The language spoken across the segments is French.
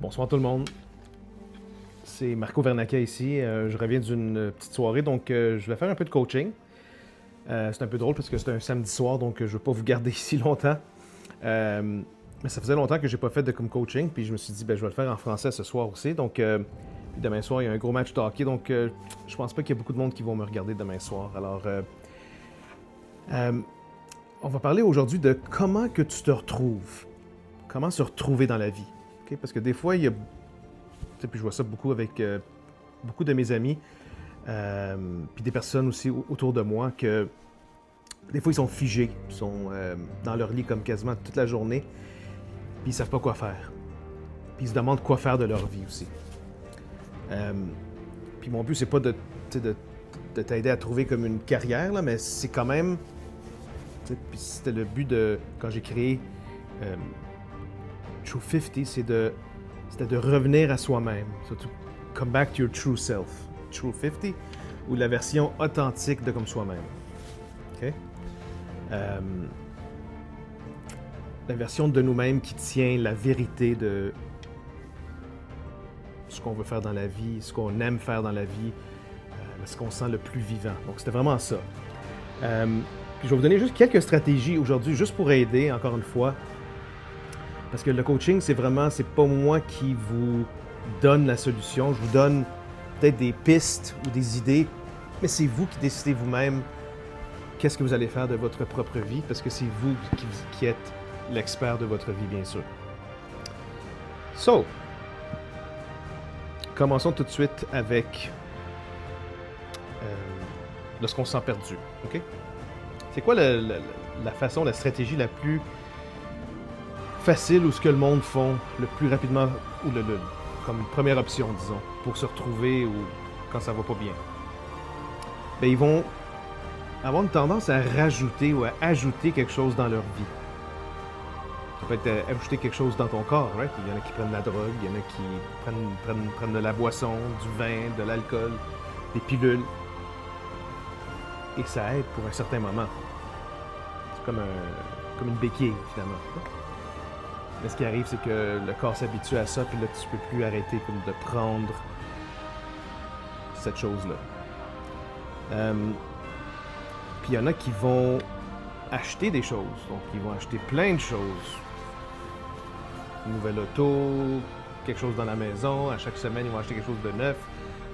Bonsoir tout le monde. C'est Marco Vernaquet ici. Je reviens d'une petite soirée, donc je vais faire un peu de coaching. C'est un peu drôle parce que c'est un samedi soir, donc je ne veux pas vous garder ici longtemps. Mais ça faisait longtemps que j'ai pas fait de comme coaching, puis je me suis dit, je vais le faire en français ce soir aussi. Donc, puis demain soir, il y a un gros match de hockey, donc je pense pas qu'il y a beaucoup de monde qui vont me regarder demain soir. Alors, on va parler aujourd'hui de comment que tu te retrouves. Comment se retrouver dans la vie. Okay? Parce que des fois, il y a... Puis je vois ça beaucoup avec beaucoup de mes amis, puis des personnes aussi autour de moi, que des fois, ils sont figés, ils sont dans leur lit comme quasiment toute la journée, puis ils savent pas quoi faire. Puis ils se demandent quoi faire de leur vie aussi. Puis mon but, c'est pas de t'aider à trouver comme une carrière, là, mais c'est quand même... Puis c'était le but de... Quand j'ai créé True 50, c'était de revenir à soi-même. So to come back to your true self. True 50, ou la version authentique de comme soi-même. OK? La version de nous-mêmes qui tient la vérité de ce qu'on veut faire dans la vie, ce qu'on aime faire dans la vie, ce qu'on sent le plus vivant. Donc c'était vraiment ça. Puis je vais vous donner juste quelques stratégies aujourd'hui, juste pour aider, encore une fois. Parce que le coaching, c'est pas moi qui vous donne la solution. Je vous donne peut-être des pistes ou des idées, mais c'est vous qui décidez vous-même qu'est-ce que vous allez faire de votre propre vie, parce que c'est vous qui êtes l'expert de votre vie, bien sûr. So, commençons tout de suite avec lorsqu'on se sent perdu. OK? C'est quoi la façon, la stratégie la plus facile ou ce que le monde font le plus rapidement, ou comme première option, disons, pour se retrouver ou quand ça va pas bien? Ils vont avoir une tendance à rajouter ou à ajouter quelque chose dans leur vie. Ça peut être ajouter quelque chose dans ton corps, right? Il y en a qui prennent la drogue, il y en a qui prennent de la boisson, du vin, de l'alcool, des pilules. Et ça aide pour un certain moment. C'est comme une béquille, finalement. Mais ce qui arrive, c'est que le corps s'habitue à ça, puis là, tu peux plus arrêter comme de prendre cette chose-là. Puis il y en a qui vont acheter des choses. Donc, ils vont acheter plein de choses. Une nouvelle auto, quelque chose dans la maison. À chaque semaine, ils vont acheter quelque chose de neuf.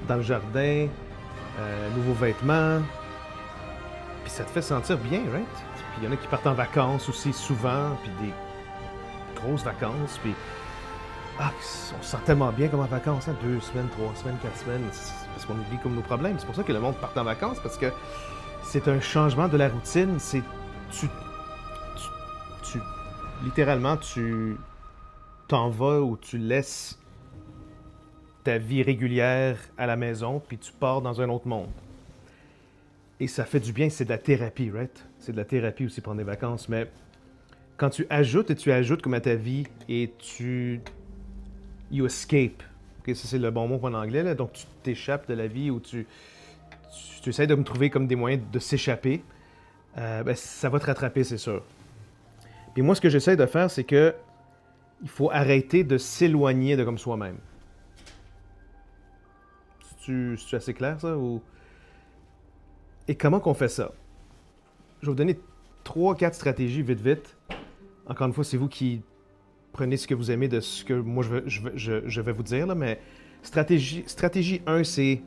Dans le jardin, nouveaux vêtements. Puis ça te fait sentir bien, right? Puis il y en a qui partent en vacances aussi souvent, puis des grosses vacances, puis on se sent tellement bien comme en vacances, hein? 2 semaines, 3 semaines, 4 semaines, parce qu'on oublie comme nos problèmes. C'est pour ça que le monde part en vacances, parce que c'est un changement de la routine. C'est littéralement, tu t'en vas ou tu laisses ta vie régulière à la maison, puis tu pars dans un autre monde. Et ça fait du bien, c'est de la thérapie, right? C'est de la thérapie aussi prendre des vacances, mais quand tu ajoutes comme à ta vie et you escape. Okay, ça c'est le bon mot en anglais, là. Donc tu t'échappes de la vie ou tu essaies de me trouver comme des moyens de s'échapper. Ça va te rattraper, c'est sûr. Puis moi, ce que j'essaie de faire, c'est que il faut arrêter de s'éloigner de comme soi-même. C'est-tu assez clair, ça? Et comment qu'on fait ça? Je vais vous donner 3-4 stratégies vite. Encore une fois, c'est vous qui prenez ce que vous aimez de ce que moi je vais vous dire, là, mais stratégie 1, c'est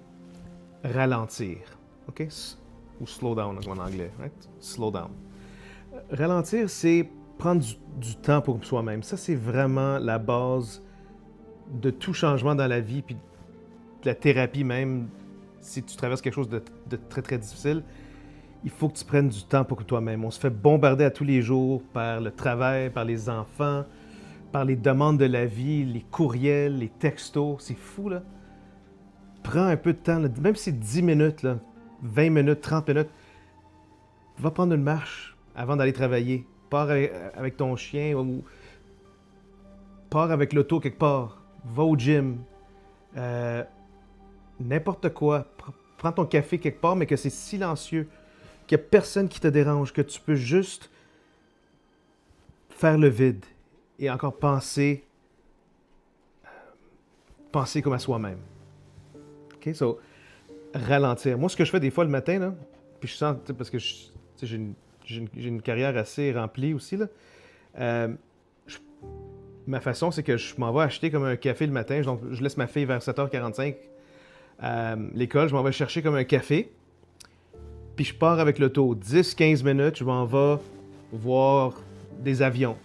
ralentir. OK? Ou slow down en anglais. Right? Slow down. Ralentir, c'est prendre du temps pour soi-même. Ça, c'est vraiment la base de tout changement dans la vie, puis de la thérapie même. Si tu traverses quelque chose de très, très difficile, il faut que tu prennes du temps pour toi-même. On se fait bombarder à tous les jours par le travail, par les enfants, par les demandes de la vie, les courriels, les textos. C'est fou, là. Prends un peu de temps, là. Même si c'est 10 minutes, là, 20 minutes, 30 minutes. Va prendre une marche avant d'aller travailler. Pars avec ton chien ou pars avec l'auto quelque part. Va au gym. N'importe quoi. Prends ton café quelque part, mais que c'est silencieux. Qu'il n'y a personne qui te dérange, que tu peux juste faire le vide et encore penser penser comme à soi-même. OK? So, ralentir. Moi, ce que je fais des fois le matin, là, puis je sens, parce que j'ai une carrière assez remplie aussi, là, je- ma façon, c'est que je m'en vais acheter comme un café le matin. Donc, je laisse ma fille vers 7h45 à l'école. Je m'en vais chercher comme un café. Puis je pars avec l'auto. 10-15 minutes, je m'en vais voir des avions.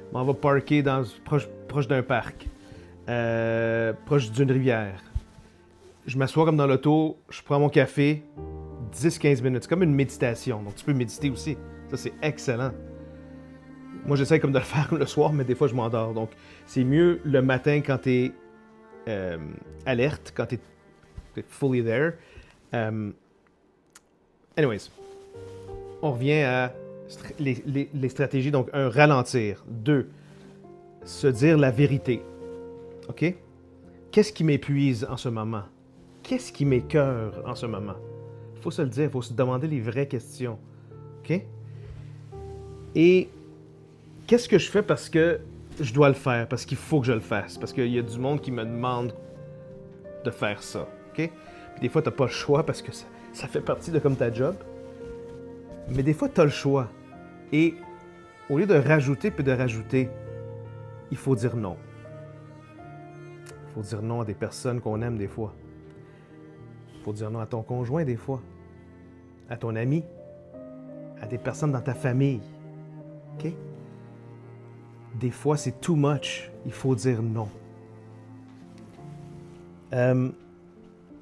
Je m'en vais parker proche d'un parc. Proche d'une rivière. Je m'assois comme dans l'auto, je prends mon café, 10-15 minutes. C'est comme une méditation. Donc tu peux méditer aussi. Ça, c'est excellent. Moi, j'essaie comme de le faire le soir, mais des fois, je m'endors. Donc, c'est mieux le matin quand tu es alerte, quand tu es fully there. Anyways, on revient à les stratégies. Donc, un, ralentir. 2, se dire la vérité. OK? Qu'est-ce qui m'épuise en ce moment? Qu'est-ce qui m'écœure en ce moment? Il faut se le dire, il faut se demander les vraies questions. OK? Et qu'est-ce que je fais parce que je dois le faire, parce qu'il faut que je le fasse, parce qu'il y a du monde qui me demande de faire ça. OK? Puis des fois, tu n'as pas le choix parce que ça fait partie de comme ta job. Mais des fois, tu as le choix. Et au lieu de rajouter puis de rajouter, il faut dire non. Il faut dire non à des personnes qu'on aime des fois. Il faut dire non à ton conjoint des fois, à ton ami, à des personnes dans ta famille. OK? Des fois, c'est too much. Il faut dire non.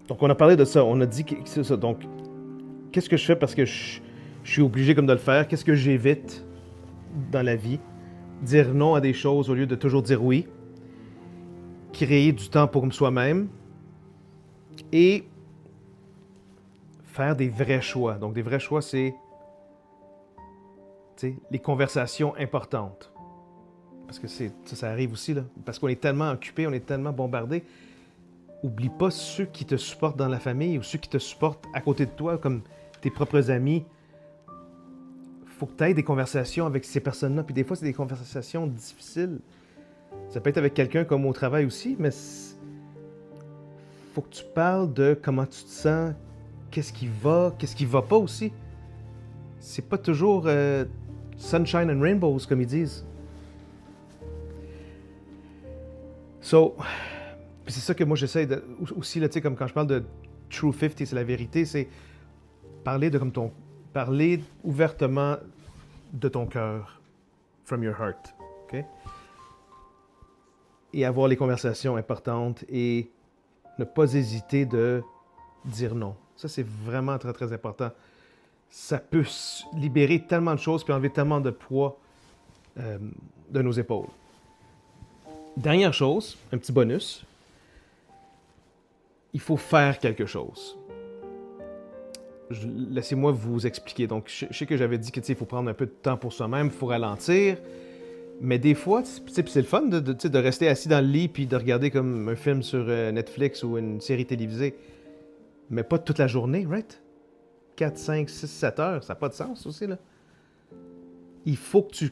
Donc, on a parlé de ça. On a dit que c'est ça. Donc, qu'est-ce que je fais parce que je suis obligé comme de le faire? Qu'est-ce que j'évite dans la vie? Dire non à des choses au lieu de toujours dire oui. Créer du temps pour soi-même. Et faire des vrais choix. Donc, des vrais choix, c'est les conversations importantes. Parce que ça arrive aussi, là. Parce qu'on est tellement occupé, on est tellement bombardé. Oublie pas ceux qui te supportent dans la famille ou ceux qui te supportent à côté de toi, comme tes propres amis. Faut que tu aies des conversations avec ces personnes-là. Puis des fois, c'est des conversations difficiles. Ça peut être avec quelqu'un comme au travail aussi, mais faut que tu parles de comment tu te sens, qu'est-ce qui va pas aussi. C'est pas toujours sunshine and rainbows, comme ils disent. So, c'est ça que moi j'essaie de, aussi, là, comme quand je parle de True 50, c'est la vérité, c'est parler parler ouvertement de ton cœur, from your heart, OK? Et avoir les conversations importantes et ne pas hésiter de dire non. Ça, c'est vraiment très, très important. Ça peut libérer tellement de choses puis enlever tellement de poids de nos épaules. Dernière chose, un petit bonus. Il faut faire quelque chose. Laissez-moi vous expliquer. Donc, je sais que j'avais dit qu'il faut prendre un peu de temps pour soi-même, il faut ralentir. Mais des fois, c'est le fun de rester assis dans le lit puis de regarder comme un film sur Netflix ou une série télévisée. Mais pas toute la journée, right? 4, 5, 6, 7 heures, ça n'a pas de sens aussi, là. Il faut que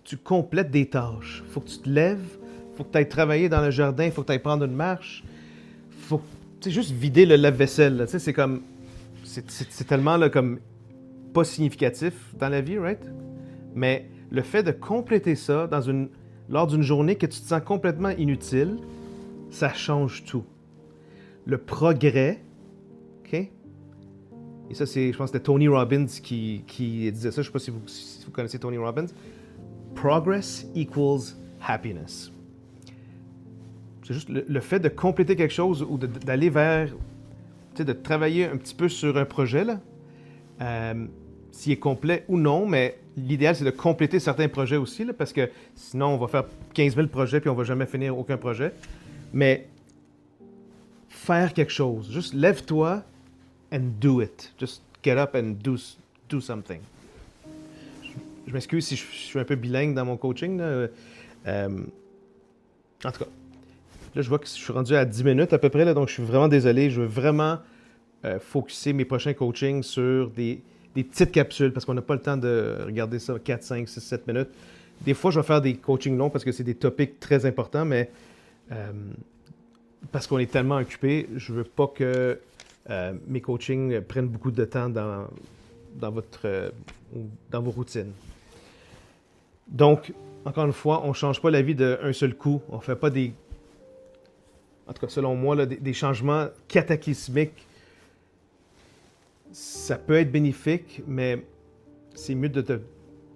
tu complètes des tâches. Il faut que tu te lèves, il faut que tu ailles travailler dans le jardin, il faut que tu ailles prendre une marche. Faut juste vider le lave-vaisselle, là. C'est comme... C'est tellement là, comme pas significatif dans la vie, right? Mais le fait de compléter ça lors d'une journée que tu te sens complètement inutile, ça change tout. Le progrès, OK? Et ça, je pense que c'était Tony Robbins qui disait ça. Je ne sais pas si vous connaissez Tony Robbins. Progress equals happiness. C'est juste le fait de compléter quelque chose ou d'aller vers... de travailler un petit peu sur un projet, là, s'il est complet ou non, mais l'idéal, c'est de compléter certains projets aussi, là, parce que sinon, on va faire 15 000 projets puis on va jamais finir aucun projet. Mais faire quelque chose, juste lève-toi and do it. Just get up and do something. Je m'excuse si je suis un peu bilingue dans mon coaching, là. En tout cas, là, je vois que je suis rendu à 10 minutes à peu près, là, donc je suis vraiment désolé. Je veux vraiment focuser mes prochains coachings sur des petites capsules parce qu'on n'a pas le temps de regarder ça 4, 5, 6, 7 minutes. Des fois, je vais faire des coachings longs parce que c'est des topics très importants, mais parce qu'on est tellement occupé, je veux pas que mes coachings prennent beaucoup de temps dans dans vos routines. Donc, encore une fois, on ne change pas la vie d'un seul coup. On ne fait pas en tout cas selon moi, là, des changements cataclysmiques. Ça peut être bénéfique, mais c'est mieux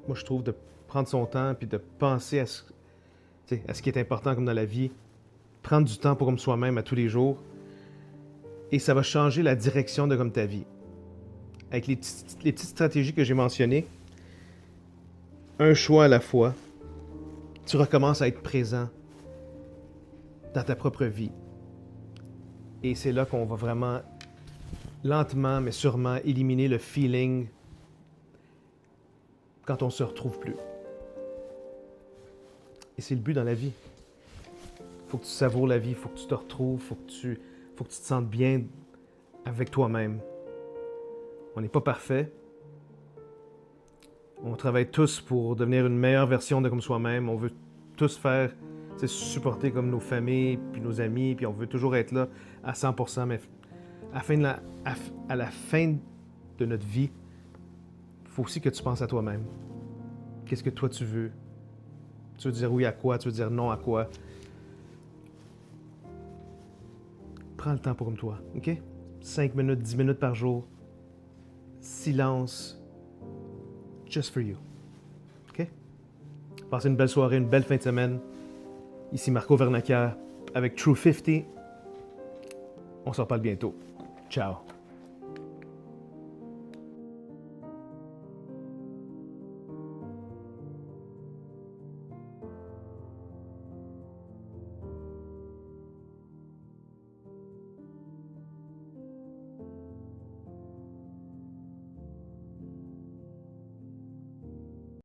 moi je trouve, de prendre son temps puis de penser à ce qui est important comme dans la vie. Prendre du temps pour comme soi-même à tous les jours. Et ça va changer la direction de comme ta vie. Avec les petites stratégies que j'ai mentionnées, un choix à la fois, tu recommences à être présent dans ta propre vie. Et c'est là qu'on va vraiment, lentement mais sûrement, éliminer le feeling quand on se retrouve plus. Et c'est le but dans la vie. Faut que tu savoures la vie, faut que tu te retrouves, faut que tu te sentes bien avec toi-même. On n'est pas parfait. On travaille tous pour devenir une meilleure version de comme soi-même. On veut tous faire, supporter comme nos familles, puis nos amis, puis on veut toujours être là à 100%. Mais à la fin de notre vie, il faut aussi que tu penses à toi-même. Qu'est-ce que toi tu veux? Tu veux dire oui à quoi? Tu veux dire non à quoi? Prends le temps pour comme toi, OK? 5 minutes, 10 minutes par jour. Silence. Just for you. OK? Passez une belle soirée, une belle fin de semaine. Ici Marco Vernacker avec True 50. On s'en parle bientôt. Ciao.